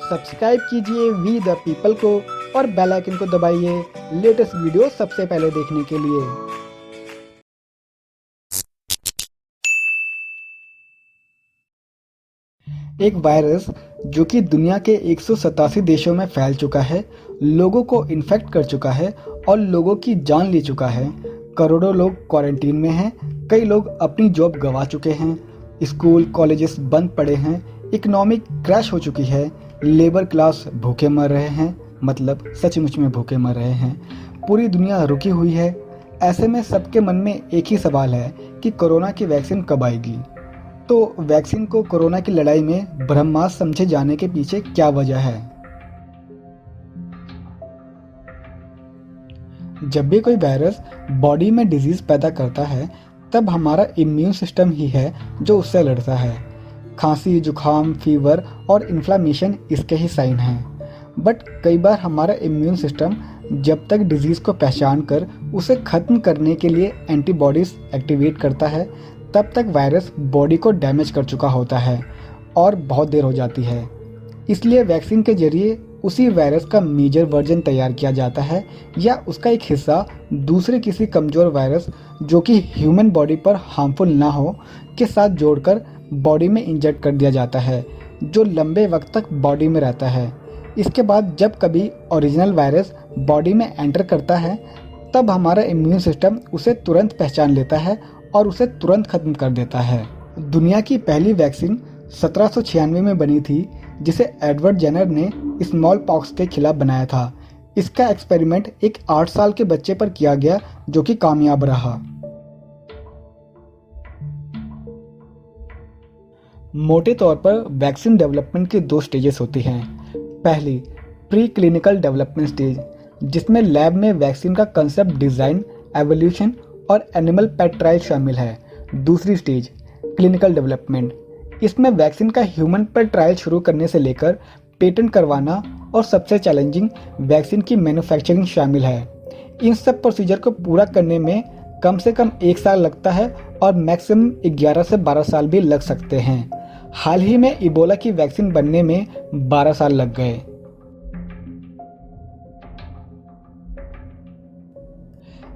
Subscribe कीजिए we the people को और बेल आइकन को दबाइए लेटेस्ट वीडियो सबसे पहले देखने के लिए। एक वायरस जो कि दुनिया के 187 देशों में फैल चुका है, लोगों को इन्फेक्ट कर चुका है और लोगों की जान ले चुका है। करोड़ों लोग क्वारंटीन में हैं, कई लोग अपनी जॉब गंवा चुके हैं, स्कूल कॉलेजेस बंद पड़े हैं, इकोनॉमिक क्रैश हो चुकी है, लेबर क्लास भूखे मर रहे हैं, मतलब सचमुच में भूखे मर रहे हैं, पूरी दुनिया रुकी हुई है। ऐसे में सबके मन में एक ही सवाल है कि कोरोना की वैक्सीन कब आएगी। तो वैक्सीन को कोरोना की लड़ाई में ब्रह्मास्त्र समझे जाने के पीछे क्या वजह है? जब भी कोई वायरस बॉडी में डिजीज पैदा करता है, तब हमारा इम्यून सिस्टम ही है जो उससे लड़ता है। खांसी, जुखाम, फीवर और इन्फ्लामेशन इसके ही साइन हैं। बट कई बार हमारा इम्यून सिस्टम जब तक डिजीज़ को पहचान कर उसे ख़त्म करने के लिए एंटीबॉडीज़ एक्टिवेट करता है, तब तक वायरस बॉडी को डैमेज कर चुका होता है और बहुत देर हो जाती है। इसलिए वैक्सीन के जरिए उसी वायरस का मेजर वर्जन तैयार किया जाता है या उसका एक हिस्सा दूसरे किसी कमज़ोर वायरस जो कि ह्यूमन बॉडी पर हार्मफुल ना हो के साथ जोड़कर बॉडी में इंजेक्ट कर दिया जाता है, जो लंबे वक्त तक बॉडी में रहता है। इसके बाद जब कभी ओरिजिनल वायरस बॉडी में एंटर करता है, तब हमारा इम्यून सिस्टम उसे तुरंत पहचान लेता है और उसे तुरंत ख़त्म कर देता है। दुनिया की पहली वैक्सीन 1796 में बनी थी, जिसे एडवर्ड जेनर ने स्मॉल पॉक्स के खिलाफ बनाया था। इसका एक्सपेरिमेंट एक 8 साल के बच्चे पर किया गया, जो कि कामयाब रहा। मोटे तौर पर वैक्सीन डेवलपमेंट की 2 स्टेजेस होती हैं। पहली, प्री क्लिनिकल डेवलपमेंट स्टेज, जिसमें लैब में वैक्सीन का कंसेप्ट डिज़ाइन, एवोल्यूशन और एनिमल पेट ट्रायल शामिल है। दूसरी स्टेज, क्लिनिकल डेवलपमेंट, इसमें वैक्सीन का ह्यूमन पर ट्रायल शुरू करने से लेकर पेटेंट करवाना और सबसे चैलेंजिंग वैक्सीन की मैन्युफैक्चरिंग शामिल है। इन सब प्रोसीजर को पूरा करने में कम से कम 1 साल लगता है और मैक्सिमम 11 से 12 साल भी लग सकते हैं। हाल ही में इबोला की वैक्सीन बनने में 12 साल लग गए।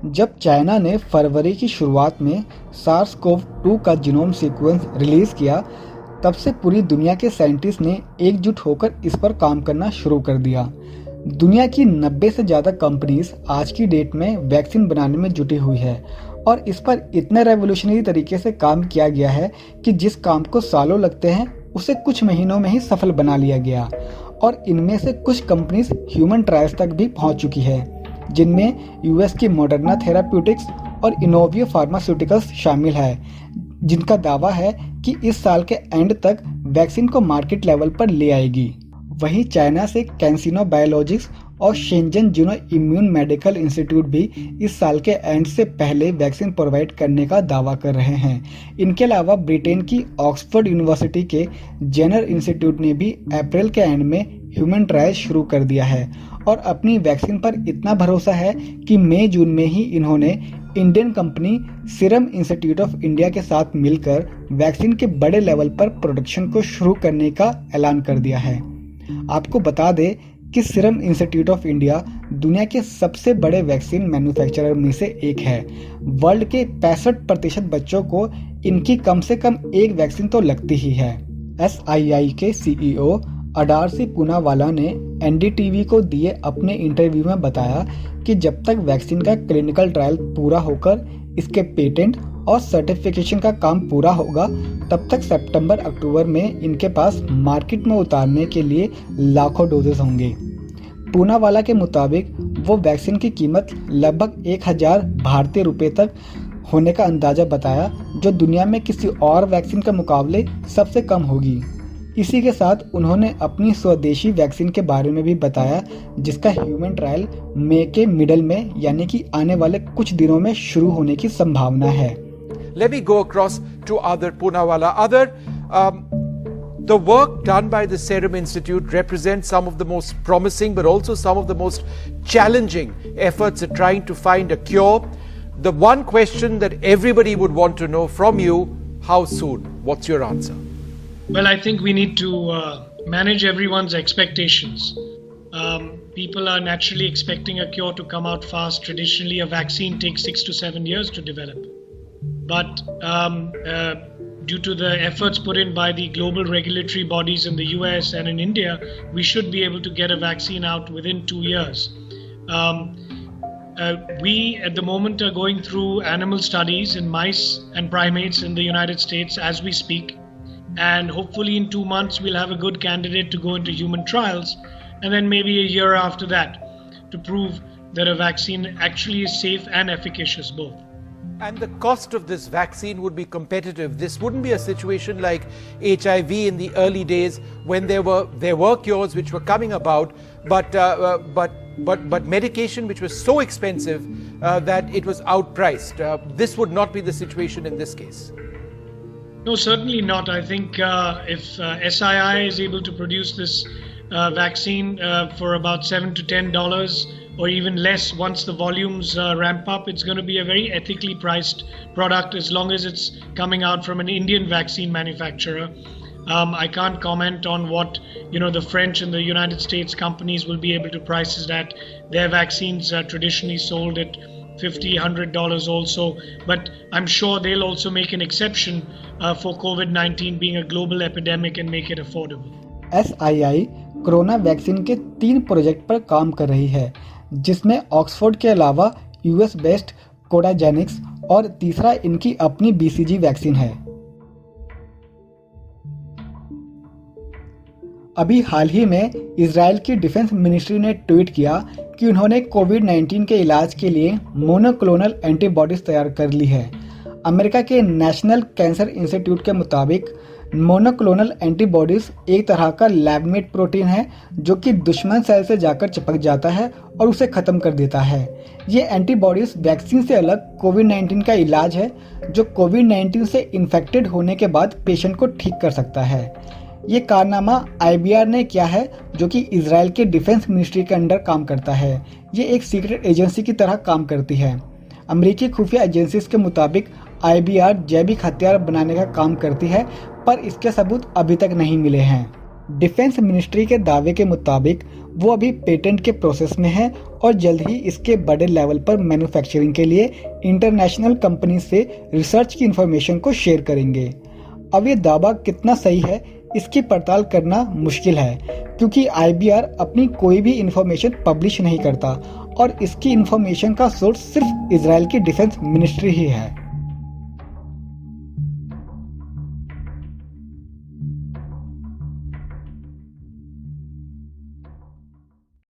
जब चाइना ने फरवरी की शुरुआत में SARS-CoV-2 का जीनोम सीक्वेंस रिलीज़ किया, तब से पूरी दुनिया के साइंटिस्ट ने एकजुट होकर इस पर काम करना शुरू कर दिया। दुनिया की 90 से ज़्यादा कंपनीज आज की डेट में वैक्सीन बनाने में जुटी हुई है और इस पर इतने रेवोल्यूशनरी तरीके से काम किया गया है कि जिस काम को सालों लगते हैं, उसे कुछ महीनों में ही सफल बना लिया गया। और इनमें से कुछ कंपनीज ह्यूमन ट्रायल्स तक भी पहुंच चुकी है, जिनमें यूएस की मॉडर्ना थेराप्यूटिक्स और इनोवियो फार्मास्यूटिकल्स शामिल है, जिनका दावा है कि इस साल के एंड तक वैक्सीन को मार्केट लेवल पर ले आएगी। वहीं चाइना से कैंसिनो बायोलॉजिक्स और शेंजन जिनो इम्यून मेडिकल इंस्टीट्यूट भी इस साल के एंड से पहले वैक्सीन प्रोवाइड करने का दावा कर रहे हैं। इनके अलावा ब्रिटेन की ऑक्सफोर्ड यूनिवर्सिटी के जेनर इंस्टीट्यूट ने भी अप्रैल के एंड में ह्यूमन ट्रायल शुरू कर दिया है और अपनी वैक्सीन पर इतना भरोसा है कि मई जून में ही इन्होंने Indian company serum institute of India के साथ मिलकर वैक्सीन के बड़े लेवल पर प्रोडक्शन को शुरू करने का ऐलान कर दिया है। आपको बता दें कि सीरम इंस्टीट्यूट ऑफ इंडिया दुनिया के सबसे बड़े वैक्सीन मैन्युफैक्चरर में से एक है। वर्ल्ड के 65% बच्चों को इनकी कम से कम एक वैक्सीन तो लगती ही है। SII के CEO अडारसी पूनावाला ने NDTV को दिए अपने इंटरव्यू में बताया कि जब तक वैक्सीन का क्लिनिकल ट्रायल पूरा होकर इसके पेटेंट और सर्टिफिकेशन का काम पूरा होगा, तब तक सितंबर-अक्टूबर में इनके पास मार्केट में उतारने के लिए लाखों डोजेस होंगे। पूनावाला के मुताबिक वो वैक्सीन की कीमत लगभग 1000 भारतीय रुपये तक होने का अंदाज़ा बताया, जो दुनिया में किसी और वैक्सीन के मुकाबले सबसे कम होगी। इसी के साथ उन्होंने अपनी स्वदेशी वैक्सीन के बारे में भी बताया, जिसका ह्यूमन ट्रायल मई के मिडल में यानी कि आने वाले कुछ दिनों में शुरू होने की संभावना है। Let me go across to Adar Poonawala. Adar, the work done by the Serum Institute represents some of the most promising but also some of the most challenging efforts at trying to find a cure. The one question that everybody would want to know from you, how soon? What's your answer? Well, I think we need to manage everyone's expectations. People are naturally expecting a cure to come out fast. Traditionally, a vaccine takes 6 to 7 years to develop. But due to the efforts put in by the global regulatory bodies in the US and in India, we should be able to get a vaccine out within 2 years. We at the moment are going through animal studies in mice and primates in the United States as we speak. And hopefully in 2 months we'll have a good candidate to go into human trials, and then maybe a year after that to prove that a vaccine actually is safe and efficacious both. And the cost of this vaccine would be competitive. This wouldn't be a situation like HIV in the early days when there were cures which were coming about, but medication which was so expensive that it was outpriced. This would not be the situation in this case. No, certainly not. I think if SII is able to produce this vaccine for about $7 to $10 or even less once the volumes ramp up, it's going to be a very ethically priced product as long as it's coming out from an Indian vaccine manufacturer. I can't comment on what the French and the United States companies will be able to price it at. Their vaccines are traditionally sold at $50, $100 also, but I'm sure they'll also make an exception for COVID-19 being a global epidemic and make it affordable. SII corona vaccine के 3 project पर काम कर रही है, जिसमें Oxford के अलावा US based Codagenix और तीसरा इनकी अपनी BCG वैक्सीन है। अभी हाल ही में इजराइल की डिफेंस मिनिस्ट्री ने ट्वीट किया कि उन्होंने कोविड-19 के इलाज के लिए मोनोक्लोनल एंटीबॉडीज तैयार कर ली है। अमेरिका के नेशनल कैंसर इंस्टीट्यूट के मुताबिक मोनोक्लोनल एंटीबॉडीज एक तरह का लैब-मेड प्रोटीन है जो कि दुश्मन सेल से जाकर चिपक जाता है और उसे ख़त्म कर देता है। ये एंटीबॉडीज वैक्सीन से अलग कोविड-19 का इलाज है जो कोविड-19 से इन्फेक्टेड होने के बाद पेशेंट को ठीक कर सकता है। ये कारनामा IBR ने किया है जो कि इजराइल के डिफेंस मिनिस्ट्री के अंडर काम करता है। ये एक सीक्रेट एजेंसी की तरह काम करती है। अमेरिकी खुफिया एजेंसीज के मुताबिक IBR जैविक हथियार बनाने का काम करती है, पर इसके सबूत अभी तक नहीं मिले हैं। डिफेंस मिनिस्ट्री के दावे के मुताबिक वो अभी पेटेंट के प्रोसेस में है और जल्द ही इसके बड़े लेवल पर मैन्युफैक्चरिंग के लिए इंटरनेशनल कंपनी से रिसर्च की इंफॉर्मेशन को शेयर करेंगे। अब ये दावा कितना सही है इसकी पड़ताल करना मुश्किल है, क्योंकि IBR अपनी कोई भी इंफॉर्मेशन पब्लिश नहीं करता और इसकी इंफॉर्मेशन का सोर्स सिर्फ इजराइल की डिफेंस मिनिस्ट्री ही है।